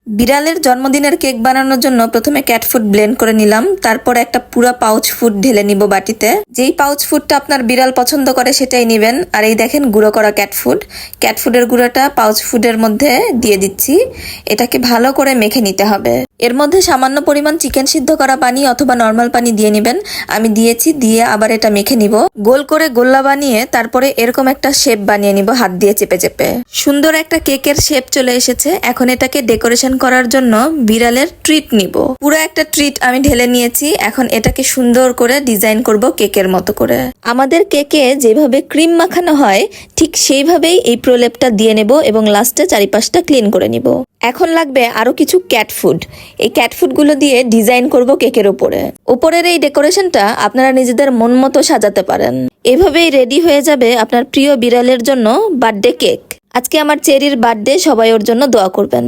বিড়ালের জন্মদিনের কেক বানানোর জন্য প্রথমে ক্যাট ফুড ব্লেন্ড করে নিলাম, তারপর একটা পুরা পাউচ ফুড ঢেলে নিব বাটিতে। যেই পাউচ ফুডটা আপনার বিড়াল পছন্দ করে সেটাই নেবেন। আর এই দেখেন গুঁড়ো করা ক্যাট ফুডের গুঁড়োটা পাউচ ফুডের মধ্যে দিয়ে দিচ্ছি। এটাকে ভালো করে মেখে নিতে হবে। এর মধ্যে সামান্য পরিমাণ চিকেন সিদ্ধ করা পানি অথবা নর্মাল পানি দিয়ে নেবেন। আমি দিয়েছি, দিয়ে আবার এটা মেখে নিব। গোল করে গোল্লা বানিয়ে তারপরে এরকম একটা শেপ বানিয়ে নিব হাত দিয়ে চেপে চেপে। সুন্দর একটা কেকের শেপ চলে এসেছে। এখন এটাকে ডেকোরেশন করার জন্য বিড়ালের ট্রিট নিব। পুরো একটা ট্রিট আমি ঢেলে নিয়েছি। এখন এটাকে সুন্দর করে ডিজাইন করব কেকের মতো করে। আমাদের কেকে যেভাবে ক্রিম মাখানো হয় ঠিক সেইভাবেই এই প্রলেপটা দিয়ে নেব এবং লাস্টে চারিপাশটা ক্লিন করে নিব। এখন লাগবে আরো কিছু ক্যাট ফুড। এই ক্যাট ফুডগুলো দিয়ে ডিজাইন করব কেকের উপরে। উপরের এই ডেকোরেশনটা আপনারা নিজেদের মন মতো সাজাতে পারেন। এভাবেই রেডি হয়ে যাবে আপনার প্রিয় বিড়ালের জন্য বার্থডে কেক। আজকে আমার চেরির বার্থডে, সবাই ওর জন্য দোয়া করবেন।